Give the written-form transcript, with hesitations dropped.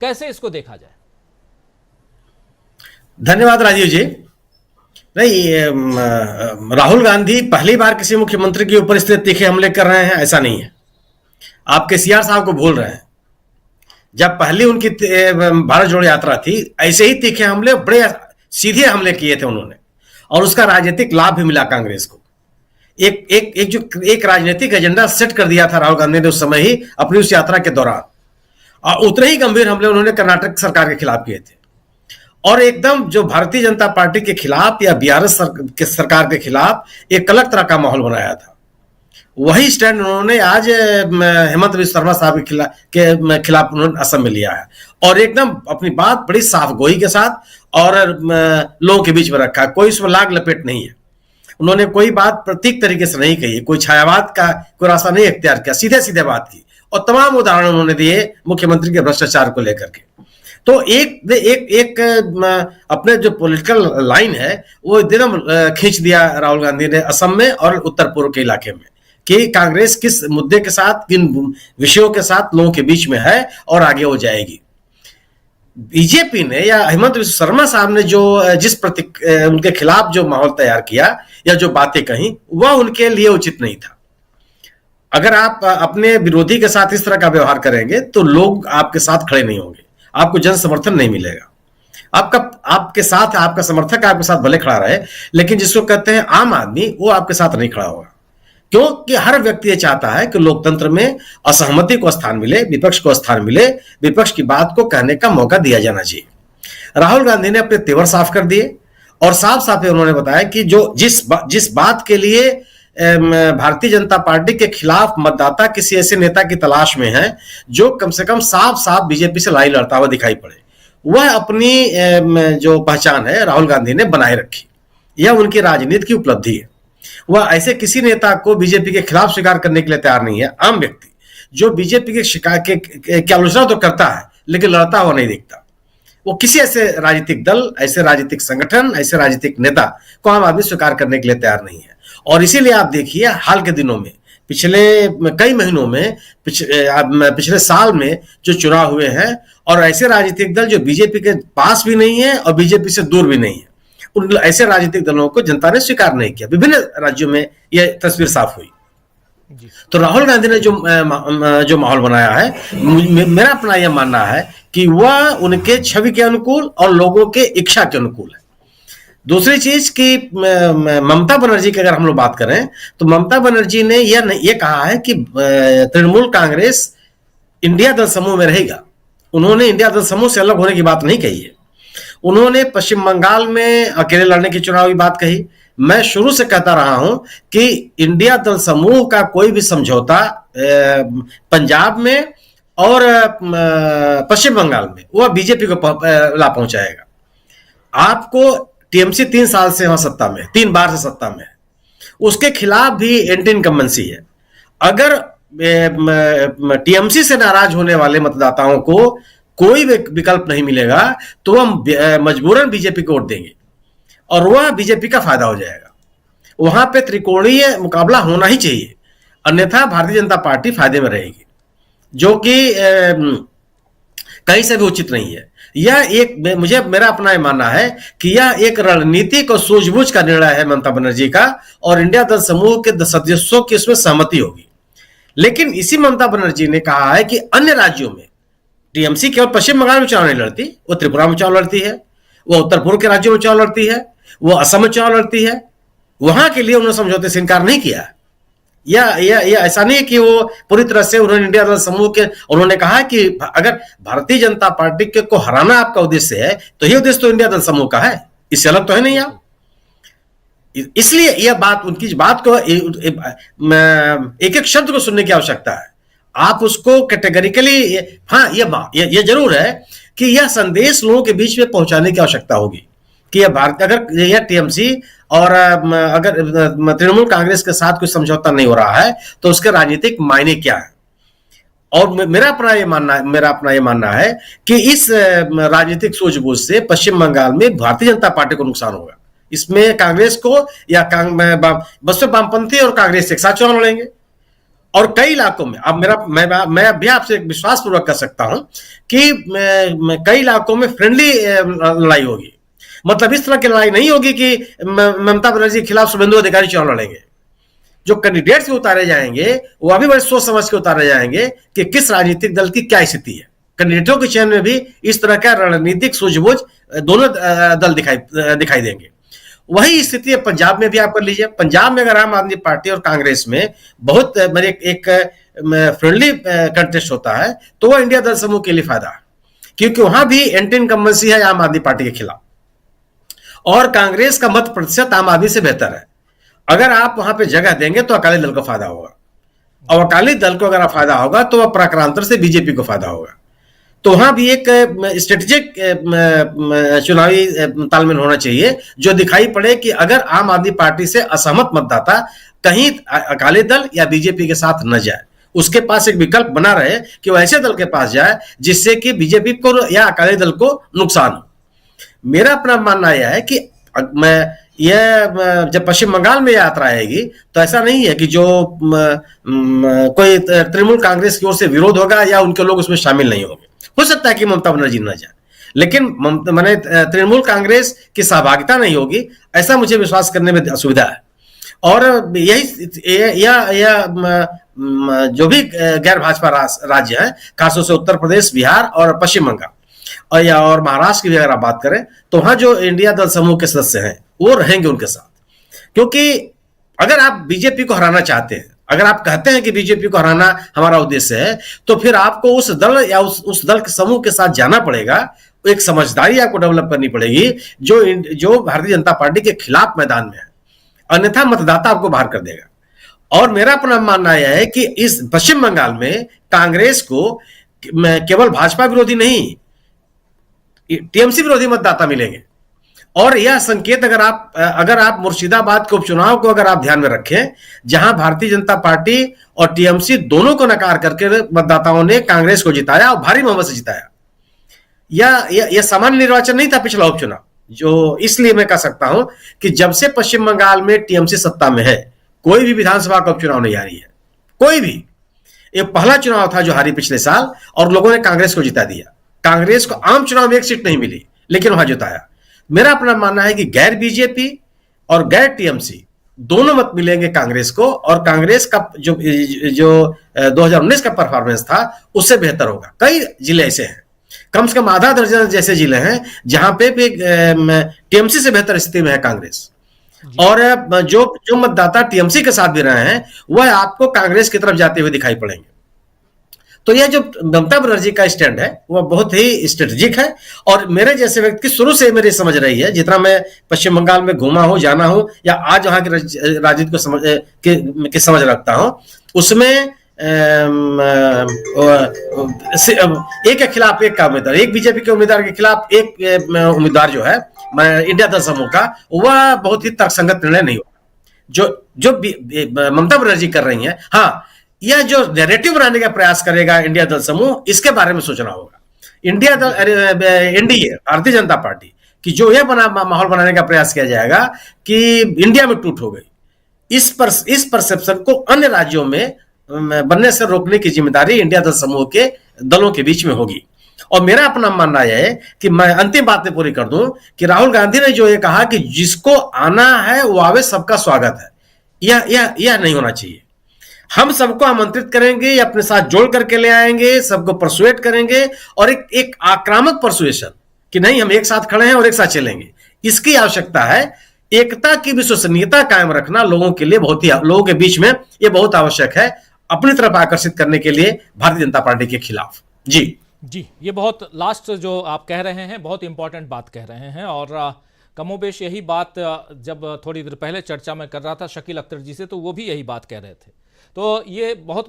कैसे इसको देखा जाए? धन्यवाद राजीव जी। नहीं, राहुल गांधी पहली बार किसी मुख्यमंत्री के ऊपर इस तरह तीखे हमले कर रहे हैं ऐसा नहीं है। आप केसीआर साहब को भूल रहे हैं। जब पहली उनकी भारत जोड़ो यात्रा थी, ऐसे ही तीखे हमले, बड़े सीधे हमले किए थे उन्होंने, और उसका राजनीतिक लाभ भी मिला कांग्रेस को। एक राजनीतिक एजेंडा सेट कर दिया था राहुल गांधी ने उस समय ही अपनी उस यात्रा के दौरान, और उतने ही गंभीर हमले उन्होंने कर्नाटक सरकार के खिलाफ किए थे, और एकदम जो भारतीय जनता पार्टी के खिलाफ या बीआरएस सरकार के खिलाफ एक अलग तरह का माहौल बनाया था। वही स्टैंड उन्होंने आज हेमंत बिस्वा शर्मा साहब के खिलाफ उन्होंने असम में लिया है, और एकदम अपनी बात बड़ी साफ गोई के साथ और लोगों के बीच में रखा। कोई उसमें लाग लपेट नहीं है। उन्होंने कोई बात प्रतीक तरीके से नहीं कही, कोई छायावाद का कोई रास्ता नहीं इख्तियार किया, सीधे सीधे बात की, और तमाम उदाहरण उन्होंने दिए मुख्यमंत्री के भ्रष्टाचार को लेकर के। तो एक अपने जो पॉलिटिकल लाइन है वो एकदम खींच दिया राहुल गांधी ने असम में और उत्तर पूर्व के इलाके में, कि कांग्रेस किस मुद्दे के साथ, किन विषयों के साथ लोगों के बीच में है और आगे हो जाएगी। बीजेपी ने या हेमंत बिस्वा शर्मा साहब ने जो उनके खिलाफ जो माहौल तैयार किया या जो बातें कही, वह उनके लिए उचित नहीं था। अगर आप अपने विरोधी के साथ इस तरह का व्यवहार करेंगे तो लोग आपके साथ खड़े नहीं होंगे, आपको जन समर्थन नहीं मिलेगा। आपके साथ, आपका समर्थक आपके साथ भले खड़ा रहे, लेकिन जिसको कहते हैं आम आदमी, वो आपके साथ नहीं खड़ा होगा। क्योंकि हर व्यक्ति ये चाहता है कि लोकतंत्र में असहमति को स्थान मिले, विपक्ष को स्थान मिले, विपक्ष की बात को कहने का मौका दिया जाना चाहिए। राहुल गांधी ने अपने तेवर साफ कर दिए, और साफ साफ उन्होंने बताया कि जिस बात के लिए भारतीय जनता पार्टी के खिलाफ मतदाता किसी ऐसे नेता की तलाश में है जो कम से कम साफ साफ बीजेपी से लड़ाई लड़ता हुआ दिखाई पड़े, वह अपनी जो पहचान है राहुल गांधी ने बनाए रखी। यह उनकी राजनीति की उपलब्धि है। वह ऐसे किसी नेता को बीजेपी के खिलाफ स्वीकार करने के लिए तैयार नहीं है। आम व्यक्ति जो बीजेपी के शिकायत की आलोचना तो करता है लेकिन लड़ता हुआ नहीं दिखता, वो किसी ऐसे राजनीतिक दल, ऐसे राजनीतिक संगठन, ऐसे राजनीतिक नेता को आम आदमी स्वीकार करने के लिए तैयार नहीं है। और इसीलिए आप देखिए हाल के दिनों में, पिछले कई महीनों में, पिछले साल में जो चुनाव हुए हैं, और ऐसे राजनीतिक दल जो बीजेपी के पास भी नहीं है और बीजेपी से दूर भी नहीं है, उन ऐसे राजनीतिक दलों को जनता ने स्वीकार नहीं किया। विभिन्न राज्यों में यह तस्वीर साफ हुई। तो राहुल गांधी ने जो माहौल बनाया है, मेरा अपना यह मानना है कि वह उनके छवि के अनुकूल और लोगों के इच्छा के अनुकूल है। दूसरी चीज कि ममता बनर्जी की अगर हम लोग बात करें तो ममता बनर्जी ने यह कहा है कि तृणमूल कांग्रेस इंडिया दल समूह में रहेगा। उन्होंने इंडिया दल समूह से अलग होने की बात नहीं कही है। उन्होंने पश्चिम बंगाल में अकेले लड़ने की चुनावी बात कही। मैं शुरू से कहता रहा हूं कि इंडिया दल समूह का कोई भी समझौता पंजाब में और पश्चिम बंगाल में वह बीजेपी को लाभ पहुंचाएगा। आपको टीएमसी 3 साल से वहां सत्ता में, 3 बार से सत्ता में है, उसके खिलाफ भी एंटी इनकम्बेंसी है। अगर टीएमसी से नाराज होने वाले मतदाताओं को कोई विकल्प नहीं मिलेगा तो वह मजबूरन बीजेपी को वोट देंगे और वह बीजेपी का फायदा हो जाएगा। वहां पे त्रिकोणीय मुकाबला होना ही चाहिए, अन्यथा भारतीय जनता पार्टी फायदे में रहेगी, जो कि कहीं से भी उचित नहीं है। यह मेरा अपना मानना है कि यह एक रणनीतिक और सूझबूझ का निर्णय है ममता बनर्जी का, और इंडिया दल समूह के सदस्यों की इसमें सहमति होगी। लेकिन इसी ममता बनर्जी ने कहा है कि अन्य राज्यों में टीएमसी केवल पश्चिम बंगाल में चुनाव नहीं लड़ती, वो त्रिपुरा में चुनाव लड़ती है, वो उत्तर पूर्व के राज्यों में चुनाव लड़ती है, वो असम में चुनाव लड़ती है। वहां के लिए उन्होंने समझौते से इनकार नहीं किया। यह ऐसा नहीं कि वो पूरी तरह से उन्होंने इंडिया दल समूह के, उन्होंने कहा कि अगर भारतीय जनता पार्टी के को हराना आपका उद्देश्य है तो ये उद्देश्य तो इंडिया दल समूह का है, इससे अलग तो है नहीं आप। इसलिए यह बात, उनकी बात को एक एक शब्द को सुनने की आवश्यकता है। आप उसको कैटेगरिकली, हाँ यह जरूर है कि यह संदेश लोगों के बीच में पहुंचाने की आवश्यकता होगी कि यह भारत, अगर यह टीएमसी और अगर तृणमूल कांग्रेस के साथ कोई समझौता नहीं हो रहा है तो उसके राजनीतिक मायने क्या है। और मेरा अपना ये मानना है कि इस राजनीतिक सूझबूझ से पश्चिम बंगाल में भारतीय जनता पार्टी को नुकसान होगा। इसमें कांग्रेस को या बसपा वामपंथी और कांग्रेस एक साथ चुनाव लड़ेंगे, और कई इलाकों में अब मैं भी आपसे विश्वास पूर्वक कर सकता हूं कि कई इलाकों में फ्रेंडली लड़ाई होगी। मतलब इस तरह की लड़ाई नहीं होगी कि ममता बनर्जी के खिलाफ शुभेंदु अधिकारी चुनाव लड़ेंगे। जो कैंडिडेट्स भी उतारे जाएंगे वो अभी बड़े सोच समझ के उतारे जाएंगे कि किस राजनीतिक दल की क्या स्थिति है। कैंडिडेटों के चयन में भी इस तरह का रणनीतिक सूझबूझ दोनों दल दिखाई देंगे। वही स्थिति है पंजाब में भी आप कर लीजिए। पंजाब में अगर आम आदमी पार्टी और कांग्रेस में बहुत एक फ्रेंडली कंटेस्ट होता है तो वह इंडिया दल समूह के लिए फायदा है, क्योंकि वहां भी एंटी इनकम्बेंसी है आम आदमी पार्टी के खिलाफ और कांग्रेस का मत प्रतिशत आम आदमी से बेहतर है। अगर आप वहां पे जगह देंगे तो अकाली दल को फायदा होगा, और अकाली दल को अगर फायदा होगा तो वह पराक्रांतर से बीजेपी को फायदा होगा। तो वहां भी एक स्ट्रेटेजिक चुनावी तालमेल होना चाहिए जो दिखाई पड़े कि अगर आम आदमी पार्टी से असहमत मतदाता कहीं अकाली दल या बीजेपी के साथ न जाए, उसके पास एक विकल्प बना रहे कि वह ऐसे दल के पास जाए जिससे कि बीजेपी को या अकाली दल को नुकसान हो। मेरा अपना मानना यह है कि जब पश्चिम बंगाल में यात्रा आएगी तो ऐसा नहीं है कि जो कोई तृणमूल कांग्रेस की ओर से विरोध होगा या उनके लोग उसमें शामिल नहीं होंगे। हो सकता है कि ममता बनर्जी न जाए, लेकिन मैंने तृणमूल कांग्रेस की सहभागिता नहीं होगी ऐसा मुझे विश्वास करने में असुविधा है। और यही जो भी गैर भाजपा राज्य हैं, खासतौर से उत्तर प्रदेश, बिहार और पश्चिम बंगाल और महाराष्ट्र की भी अगर आप बात करें तो वहां जो इंडिया दल समूह के सदस्य हैं वो रहेंगे उनके साथ। क्योंकि अगर आप बीजेपी को हराना चाहते हैं, अगर आप कहते हैं कि बीजेपी को हराना हमारा उद्देश्य है, तो फिर आपको उस दल या उस दल के समूह के साथ जाना पड़ेगा। एक समझदारी आपको डेवलप करनी पड़ेगी जो भारतीय जनता पार्टी के खिलाफ मैदान में है, अन्यथा मतदाता आपको बाहर कर देगा। और मेरा अपना मानना यह है कि इस पश्चिम बंगाल में कांग्रेस को केवल भाजपा विरोधी नहीं, टीएमसी विरोधी मतदाता मिलेंगे। और यह संकेत अगर आप मुर्शिदाबाद के उपचुनाव को अगर आप ध्यान में रखें, जहां भारतीय जनता पार्टी और टीएमसी दोनों को नकार करके मतदाताओं ने कांग्रेस को जिताया और भारी बहुमत से जिताया। यह सामान्य निर्वाचन नहीं था पिछला उपचुनाव, जो इसलिए मैं कह सकता हूं कि जब से पश्चिम बंगाल में टीएमसी सत्ता में है, कोई भी विधानसभा का उपचुनाव नहीं हारी है, कोई भी। ये पहला चुनाव था जो हारी पिछले साल, और लोगों ने कांग्रेस को जिता दिया। कांग्रेस को आम चुनाव में एक सीट नहीं मिली, लेकिन वहां जिताया। मेरा अपना मानना है कि गैर बीजेपी और गैर टीएमसी दोनों मत मिलेंगे कांग्रेस को, और कांग्रेस का जो 2019 का परफॉर्मेंस था उससे बेहतर होगा। कई जिले ऐसे हैं, कम से कम आधा दर्जन जैसे जिले हैं जहां पे भी टीएमसी से बेहतर स्थिति में है कांग्रेस। और जो मतदाता टीएमसी के साथ भी रहे हैं वह आपको कांग्रेस की तरफ जाते हुए दिखाई पड़ेंगे। तो यह जो ममता बनर्जी का स्टैंड है वह बहुत ही स्ट्रेटेजिक है, और मेरे जैसे व्यक्ति की शुरू से मेरी समझ रही है, जितना मैं पश्चिम बंगाल में घूमा हूं, जाना हूं, या आज वहां की राजनीति को समझ रखता हूं, उसमें एक के खिलाफ एक का उम्मीदवार, एक बीजेपी के उम्मीदवार के खिलाफ एक उम्मीदवार जो है इंडिया दल समूह का, वह बहुत ही तर्कसंगत निर्णय नहीं होगा जो ममता बनर्जी कर रही है। हाँ, यह जो नैरेटिव बनाने का प्रयास करेगा इंडिया दल समूह, इसके बारे में सोचना होगा। इंडिया दल एनडीए, भारतीय जनता पार्टी की जो यह माहौल बनाने का प्रयास किया जाएगा कि इंडिया में टूट हो गई, इस परसेप्शन को अन्य राज्यों में बनने से रोकने की जिम्मेदारी इंडिया दल समूह के दलों के बीच में होगी। और मेरा अपना मानना यह है कि मैं अंतिम बातें पूरी कर दूं कि राहुल गांधी ने जो ये कहा कि जिसको आना है वो आवे, सबका स्वागत है, यह नहीं होना चाहिए। हम सबको आमंत्रित करेंगे, अपने साथ जोड़ करके ले आएंगे, सबको परसुएट करेंगे, और एक आक्रामक परसुएशन कि नहीं हम एक साथ खड़े हैं और एक साथ चलेंगे, इसकी आवश्यकता है। एकता की विश्वसनीयता कायम रखना लोगों के लिए लोगों के बीच में यह बहुत आवश्यक है, अपनी तरफ आकर्षित करने के लिए भारतीय जनता पार्टी के खिलाफ। जी, ये बहुत लास्ट जो आप कह रहे हैं बहुत इंपॉर्टेंट बात कह रहे हैं, और कमोबेश यही बात जब थोड़ी देर पहले चर्चा में कर रहा था शकील अख्तर जी से, तो वो भी यही बात कह रहे थे। तो ये बहुत